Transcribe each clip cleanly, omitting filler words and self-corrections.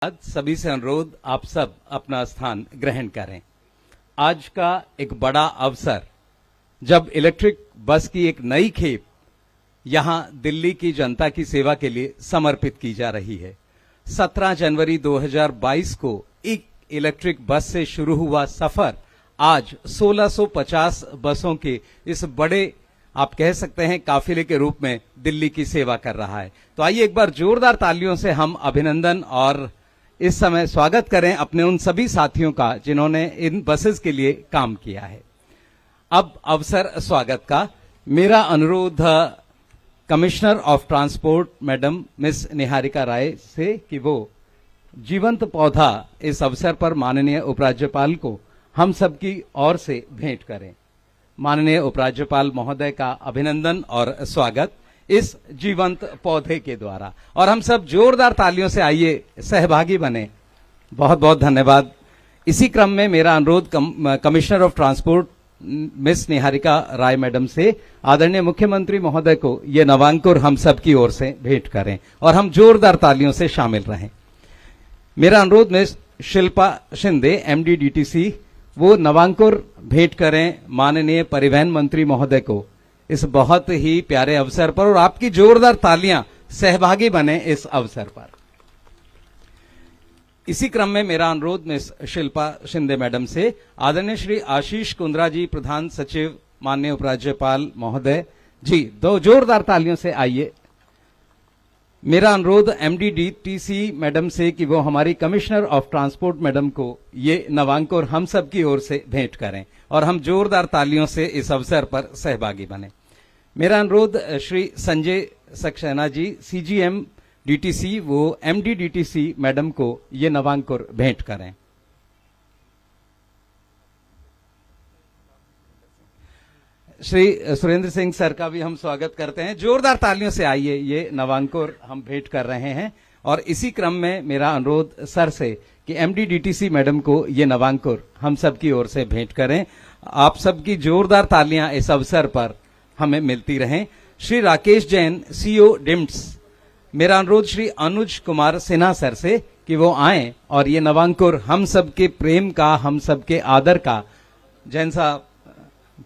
आज सभी से अनुरोध, आप सब अपना स्थान ग्रहण करें। आज का एक बड़ा अवसर, जब इलेक्ट्रिक बस की एक नई खेप यहां दिल्ली की जनता की सेवा के लिए समर्पित की जा रही है। 17 जनवरी 2022 को एक इलेक्ट्रिक बस से शुरू हुआ सफर आज 1650 बसों के इस बड़े, आप कह सकते हैं, काफिले के रूप में दिल्ली की सेवा कर रहा है। तो आइए एक बार जोरदार तालियों से हम अभिनंदन और इस समय स्वागत करें अपने उन सभी साथियों का जिन्होंने इन बसेस के लिए काम किया है। अब अवसर स्वागत का, मेरा अनुरोध commissioner of transport madam miss Niharika Rai से कि वो जीवंत पौधा इस अवसर पर माननीय उपराज्यपाल को हम सबकी ओर से भेंट करें। माननीय उपराज्यपाल महोदय का अभिनंदन और स्वागत इस जीवंत पौधे के द्वारा, और हम सब जोरदार तालियों से आइए सहभागी बने। बहुत बहुत धन्यवाद। इसी क्रम में मेरा अनुरोध commissioner of transport miss Niharika Rai madam से आदरणीय मुख्यमंत्री महोदय को ये नवांकुर हम सब की ओर से भेंट करें और हम जोरदार तालियों से शामिल रहें। मेरा अनुरोध miss Shilpa Shinde MD DTC वो नवांकुर भेंट करें माननीय परिवहन मंत्री महोदय को इस बहुत ही प्यारे अवसर पर, और आपकी जोरदार तालियां सहभागी बने इस अवसर पर। इसी क्रम में मेरा अनुरोध मिस शिल्पा शिंदे मैडम से आदरणीय श्री आशीष कुंद्रा जी प्रधान सचिव माननीय उपराज्यपाल महोदय जी, दो जोरदार तालियों से आइए। मेरा अनुरोध एमडी डीटीसी मैडम से कि वो हमारी कमिश्नर ऑफ ट्रांसपोर्ट मैडम को ये नवांकुर हम सब की ओर से भेंट करें और हम जोरदार तालियों से इस अवसर पर सहभागी बने। मेरा अनुरोध श्री संजय सक्सेना जी सीजीएम डीटीसी वो एमडी डीटीसी मैडम को ये नवांकुर भेंट करें। श्री सुरेंद्र सिंह सर का भी हम स्वागत करते हैं। जोरदार तालियों से आइए, ये नवांकुर हम भेंट कर रहे हैं। और इसी क्रम में मेरा अनुरोध सर से कि एमडी डीटीसी मैडम को ये नवांकुर हम सब की ओर से भेंट करें। आप सबकी जोरदार तालियां इस अवसर पर हमें मिलती रहें। श्री राकेश जैन सीओ डिम्स, मेरा अनुरोध श्री अनुज कुमार सिन्हा सर से कि वो आएं और ये नवांकुर हम सबके प्रेम का, हम सबके आदर का जैन साहब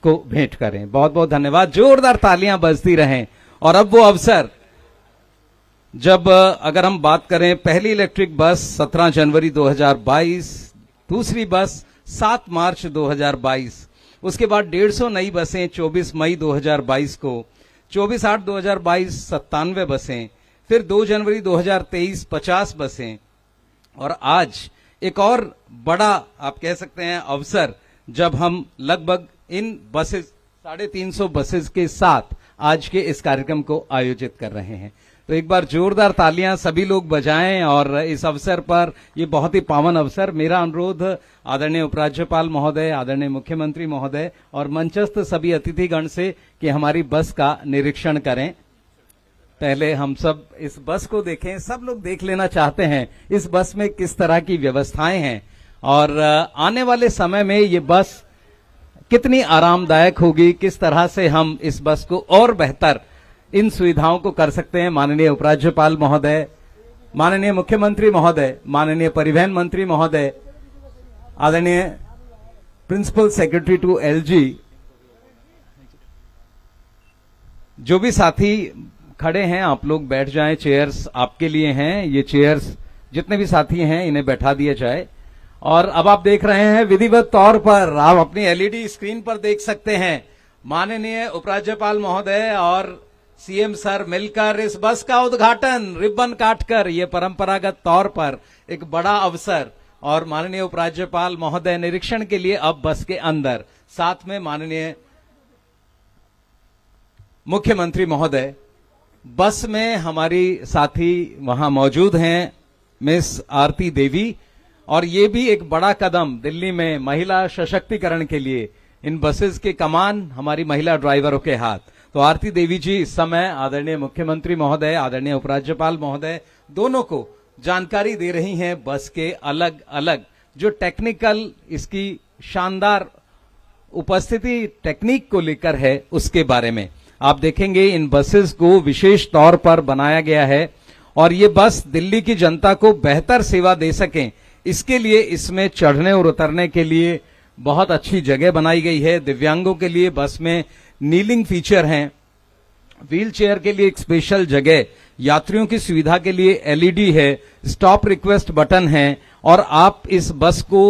को भेंट करें। बहुत बहुत धन्यवाद। जोरदार तालियां बजती रहें। और अब वो अवसर, जब अगर हम बात करें पहली इलेक्ट्रिक बस 17 जनवरी 2022, दूसरी बस 7 मार्च 2022, उसके बाद 150 नई बसें 24 मई 2022 को, 24/8/2022 97 बसें, फिर 2 जनवरी 2023 50 बसें, और आज एक और बड़ा, आप कह सकते हैं, अवसर, जब हम लगभग इन बसेस 350 बसेस के साथ आज के इस कार्यक्रम को आयोजित कर रहे हैं। तो एक बार जोरदार तालियां सभी लोग बजाएं। और इस अवसर पर, ये बहुत ही पावन अवसर, मेरा अनुरोध आदरणीय उपराज्यपाल महोदय, आदरणीय मुख्यमंत्री महोदय और मंचस्थ सभी अतिथिगण से कि हमारी बस का निरीक्षण करें। पहले हम सब इस बस को देखें। सब लोग देख लेना चाहते हैं इस बस में किस तरह की व्यवस्थाएं हैं और आने वाले समय में ये बस कितनी आरामदायक होगी, किस तरह से हम इस बस को और बेहतर इन सुविधाओं को कर सकते हैं। माननीय उपराज्यपाल महोदय, माननीय मुख्यमंत्री महोदय, माननीय परिवहन मंत्री महोदय, आदरणीय प्रिंसिपल सेक्रेटरी टू एलजी, जो भी साथी खड़े हैं आप लोग बैठ जाएं। चेयर्स आपके लिए हैं। ये चेयर्स जितने भी साथी हैं इन्हें बैठा दिया जाए। और अब आप देख रहे हैं विधिवत तौर पर, आप अपनी एलईडी स्क्रीन पर देख सकते हैं, माननीय उपराज्यपाल महोदय और सीएम सर मिलकर इस बस का उद्घाटन रिबन काटकर, ये परंपरागत तौर पर एक बड़ा अवसर। और माननीय उपराज्यपाल महोदय निरीक्षण के लिए अब बस के अंदर, साथ में माननीय मुख्यमंत्री महोदय। बस में हमारी साथी वहां मौजूद हैं मिस आरती देवी, और ये भी एक बड़ा कदम दिल्ली में महिला सशक्तिकरण के लिए, इन बसेस के कमान हमारी महिला ड्राइवरों के हाथ। तो आरती देवी जी इस समय आदरणीय मुख्यमंत्री महोदय, आदरणीय उपराज्यपाल महोदय दोनों को जानकारी दे रही हैं बस के अलग अलग जो टेक्निकल, इसकी शानदार उपस्थिति टेक्निक को लेकर है उसके बारे में। आप देखेंगे इन बसेस को विशेष तौर पर बनाया गया है और ये बस दिल्ली की जनता को बेहतर सेवा दे सकें, इसके लिए इसमें चढ़ने और उतरने के लिए बहुत अच्छी जगह बनाई गई है। दिव्यांगों के लिए बस में नीलिंग फीचर हैं, व्हील चेयर के लिए एक स्पेशल जगह, यात्रियों की सुविधा के लिए एलईडी है, स्टॉप रिक्वेस्ट बटन है और आप इस बस को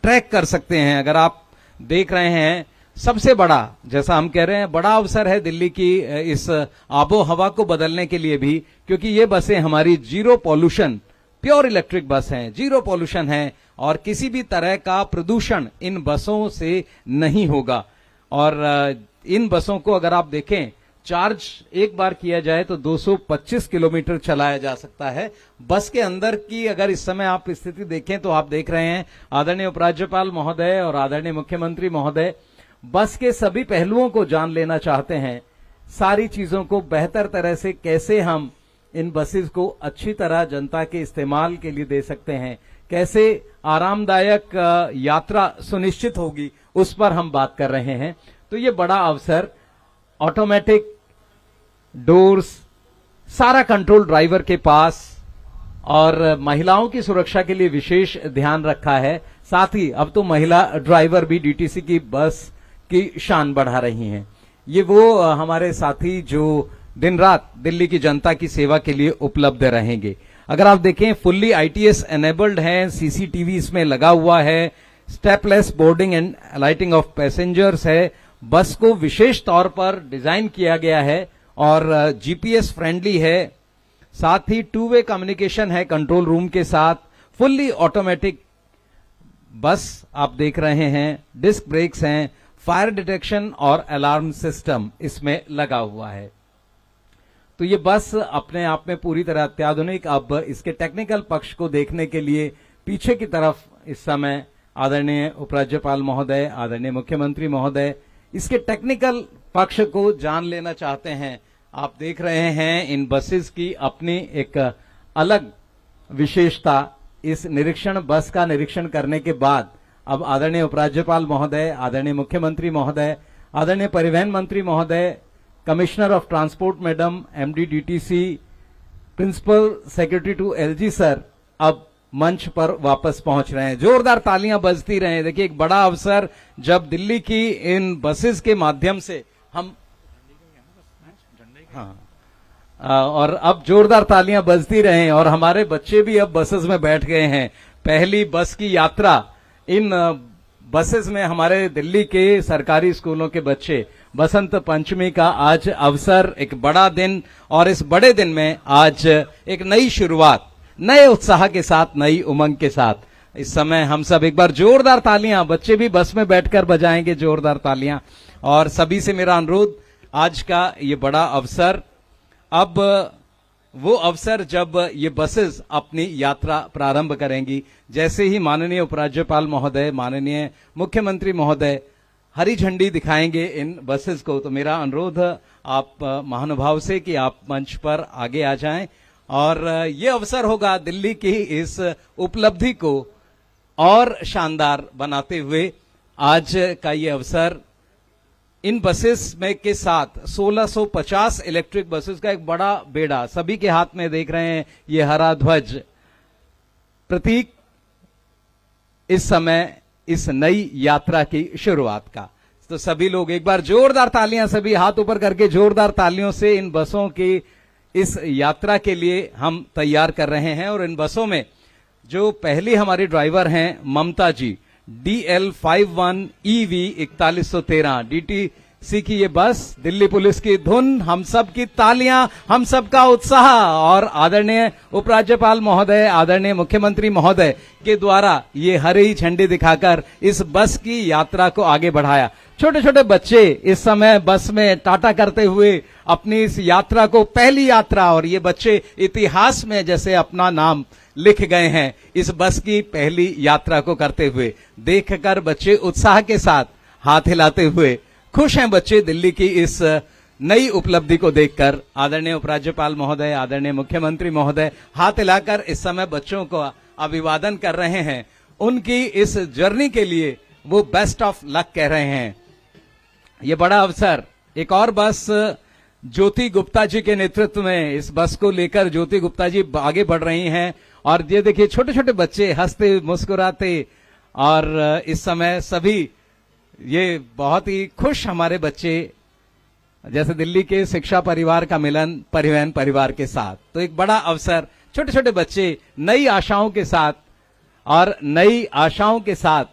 ट्रैक कर सकते हैं। अगर आप देख रहे हैं, सबसे बड़ा, जैसा हम कह रहे हैं, बड़ा अवसर है दिल्ली की इस आबो हवा को बदलने के लिए भी, क्योंकि ये बसें हमारी zero pollution pure electric bus हैं, जीरो पॉल्यूशन है और किसी भी तरह का प्रदूषण इन बसों से नहीं होगा। और इन बसों को अगर आप देखें, चार्ज एक बार किया जाए तो 225 किलोमीटर चलाया जा सकता है। बस के अंदर की अगर इस समय आप स्थिति देखें तो आप देख रहे हैं आदरणीय उपराज्यपाल महोदय और आदरणीय मुख्यमंत्री महोदय बस के सभी पहलुओं को जान लेना चाहते हैं, सारी चीजों को बेहतर तरह से कैसे हम इन बसेस को अच्छी तरह जनता के इस्तेमाल के लिए दे सकते हैं, कैसे आरामदायक यात्रा सुनिश्चित होगी, उस पर हम बात कर रहे हैं। तो ये बड़ा अवसर, ऑटोमेटिक डोर्स, सारा कंट्रोल ड्राइवर के पास और महिलाओं की सुरक्षा के लिए विशेष ध्यान रखा है। साथ ही अब तो महिला ड्राइवर भी डीटीसी की बस की शान बढ़ा रही हैं। ये वो हमारे साथी जो दिन रात दिल्ली की जनता की सेवा के लिए उपलब्ध रहेंगे। अगर आप देखें, फुल्ली आईटीएस एनेबल्ड है, सीसीटीवी इसमें लगा हुआ है, stepless boarding and lighting of passengers है, बस को विशेष तौर पर डिजाइन किया गया है और जीपीएस फ्रेंडली है, साथ ही टू वे कम्युनिकेशन है कंट्रोल रूम के साथ, फुल्ली ऑटोमेटिक बस आप देख रहे हैं, डिस्क ब्रेक्स हैं, फायर डिटेक्शन और अलार्म सिस्टम इसमें लगा हुआ है। तो ये बस अपने आप में पूरी तरह अत्याधुनिक। अब इसके टेक्निकल पक्ष को देखने के लिए पीछे की तरफ इस समय आदरणीय उपराज्यपाल महोदय, आदरणीय मुख्यमंत्री महोदय इसके टेक्निकल पक्ष को जान लेना चाहते हैं। आप देख रहे हैं इन बसेस की अपनी एक अलग विशेषता। इस निरीक्षण बस का निरीक्षण करने के बाद अब आदरणीय उपराज्यपाल महोदय, आदरणीय मुख्यमंत्री महोदय, आदरणीय परिवहन मंत्री महोदय, commissioner of transport madam, MD DTC, principal secretary to LG sir अब मंच पर वापस पहुंच रहे हैं। जोरदार तालियां बजती रहे। देखिए, एक बड़ा अवसर जब दिल्ली की इन बसेस के माध्यम से हम और अब जोरदार तालियां बजती रहे और हमारे बच्चे भी अब बसेस में बैठ गए हैं। पहली बस की यात्रा इन बसेस में हमारे दिल्ली के सरकारी स्कूलों के बच्चे, बसंत पंचमी का आज अवसर, एक बड़ा दिन और इस बड़े दिन में आज एक नई शुरुआत, नए उत्साह के साथ, नई उमंग के साथ इस समय हम सब एक बार जोरदार तालियां, बच्चे भी बस में बैठकर बजाएंगे जोरदार तालियां। और सभी से मेरा अनुरोध, आज का ये बड़ा अवसर, अब वो अवसर जब ये बसेस अपनी यात्रा प्रारंभ करेंगी, जैसे ही माननीय उपराज्यपाल महोदय, माननीय मुख्यमंत्री महोदय हरी झंडी दिखाएंगे इन बसेस को, तो मेरा अनुरोध आप महानुभाव से कि आप मंच पर आगे आ जाएं और ये अवसर होगा दिल्ली की इस उपलब्धि को और शानदार बनाते हुए। आज का ये अवसर इन बसेस में के साथ 1650 इलेक्ट्रिक बसेस का एक बड़ा बेड़ा, सभी के हाथ में देख रहे हैं ये हरा ध्वज, प्रतीक इस समय इस नई यात्रा की शुरुआत का। तो सभी लोग एक बार जोरदार तालियां, सभी हाथ ऊपर करके जोरदार तालियों से इन बसों की इस यात्रा के लिए हम तैयार कर रहे हैं। और इन बसों में जो पहली हमारी ड्राइवर हैं ममता जी, DL51 EV 4113 डीटीसी की ये बस, दिल्ली पुलिस की धुन, हम सब की तालियां, हम सब का उत्साह और आदरणीय उपराज्यपाल महोदय, आदरणीय मुख्यमंत्री महोदय के द्वारा ये हरी झंडी दिखाकर इस बस की यात्रा को आगे बढ़ाया। छोटे छोटे बच्चे इस समय बस में टाटा करते हुए अपनी इस यात्रा को, पहली यात्रा, और ये बच्चे इतिहास में जैसे अपना नाम लिख गए हैं इस बस की पहली यात्रा को करते हुए। देखकर बच्चे उत्साह के साथ हाथ हिलाते हुए खुश हैं बच्चे दिल्ली की इस नई उपलब्धि को देखकर। आदरणीय उपराज्यपाल महोदय, आदरणीय मुख्यमंत्री महोदय हाथ हिलाकर इस समय बच्चों को अभिवादन कर रहे हैं। उनकी इस जर्नी के लिए वो बेस्ट ऑफ लक कह रहे हैं। ये बड़ा अवसर। एक और बस ज्योति गुप्ता जी के नेतृत्व में इस बस को लेकर ज्योति गुप्ता जी आगे बढ़ रही हैं। और ये देखिए छोटे छोटे बच्चे हंसते मुस्कुराते, और इस समय सभी ये बहुत ही खुश हमारे बच्चे, जैसे दिल्ली के शिक्षा परिवार का मिलन परिवहन परिवार के साथ। तो एक बड़ा अवसर, छोटे छोटे बच्चे नई आशाओं के साथ और नई आशाओं के साथ,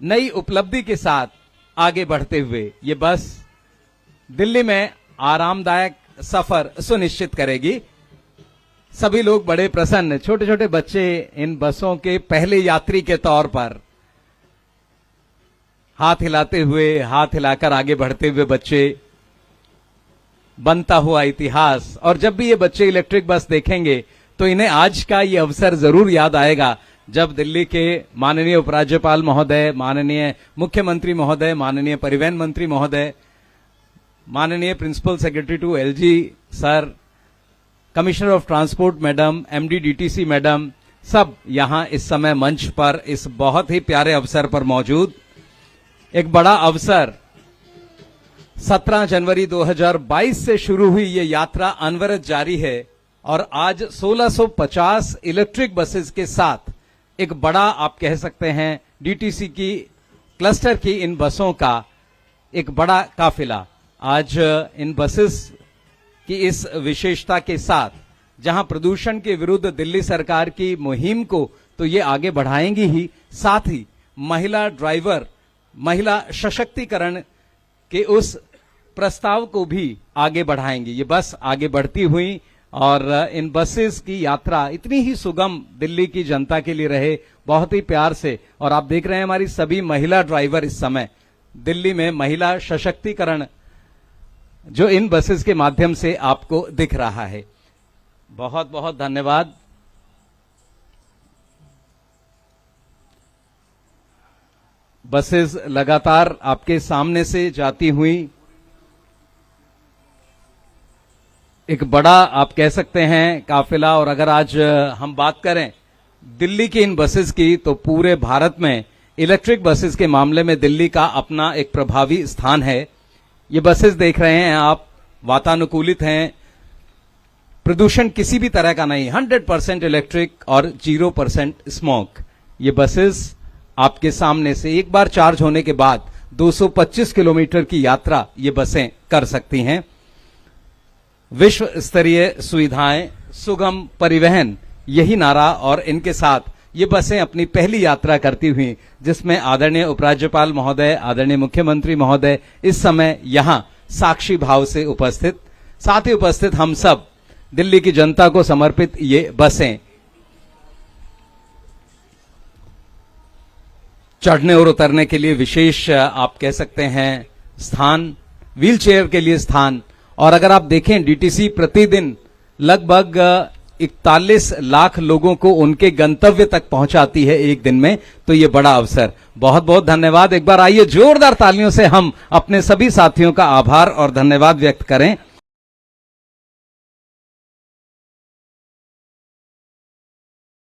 नई उपलब्धि के साथ आगे बढ़ते हुए ये बस दिल्ली में आरामदायक सफर सुनिश्चित करेगी। सभी लोग बड़े प्रसन्न, छोटे छोटे बच्चे इन बसों के पहले यात्री के तौर पर हाथ हिलाते हुए, हाथ हिलाकर आगे बढ़ते हुए बच्चे, बनता हुआ इतिहास। और जब भी ये बच्चे इलेक्ट्रिक बस देखेंगे तो इन्हें आज का ये अवसर जरूर याद आएगा जब दिल्ली के माननीय उपराज्यपाल महोदय, माननीय मुख्यमंत्री महोदय, माननीय परिवहन मंत्री महोदय, माननीय principal secretary to LG sir, commissioner of transport madam, MD DTC madam, सब यहां इस समय मंच पर इस बहुत ही प्यारे अवसर पर मौजूद। एक बड़ा अवसर, 17 जनवरी 2022 से शुरू हुई ये यात्रा अनवरत जारी है और आज 1650 इलेक्ट्रिक बसेस के साथ एक बड़ा, आप कह सकते हैं, डीटीसी की क्लस्टर की इन बसों का एक बड़ा काफिला आज इन बसेस की इस विशेषता के साथ, जहां प्रदूषण के विरुद्ध दिल्ली सरकार की मुहिम को तो ये आगे बढ़ाएंगी ही, साथ ही महिला ड्राइवर, महिला सशक्तिकरण के उस प्रस्ताव को भी आगे बढ़ाएंगी। ये बस आगे बढ़ती हुई और इन बसेस की यात्रा इतनी ही सुगम दिल्ली की जनता के लिए रहे, बहुत ही प्यार से। और आप देख रहे हैं हमारी सभी महिला ड्राइवर इस समय दिल्ली में महिला सशक्तिकरण जो इन बसेस के माध्यम से आपको दिख रहा है। बहुत बहुत धन्यवाद। बसेस लगातार आपके सामने से जाती हुई एक बड़ा, आप कह सकते हैं, काफिला। और अगर आज हम बात करें दिल्ली की इन बसेस की, तो पूरे भारत में इलेक्ट्रिक बसेस के मामले में दिल्ली का अपना एक प्रभावी स्थान है। ये बसेस देख रहे हैं आप, वातानुकूलित हैं, प्रदूषण किसी भी तरह का नहीं, 100% इलेक्ट्रिक और 0% स्मोक। ये बसेस आपके सामने से एक बार चार्ज होने के बाद 225 किलोमीटर की यात्रा ये बसें कर सकती हैं। विश्व स्तरीय सुविधाएं, सुगम परिवहन, यही नारा और इनके साथ ये बसें अपनी पहली यात्रा करती हुई, जिसमें आदरणीय उपराज्यपाल महोदय, आदरणीय मुख्यमंत्री महोदय इस समय यहां साक्षी भाव से उपस्थित, साथ ही उपस्थित हम सब दिल्ली की जनता को समर्पित ये बसें चढ़ने और उतरने के लिए विशेष, आप कह सकते हैं, स्थान, व्हीलचेयर के लिए स्थान। और अगर आप देखें डीटीसी प्रतिदिन लगभग 41 लाख लोगों को उनके गंतव्य तक पहुंचाती है एक दिन में, तो ये बड़ा अवसर। बहुत बहुत धन्यवाद। एक बार आइए जोरदार तालियों से हम अपने सभी साथियों का आभार और धन्यवाद व्यक्त करें।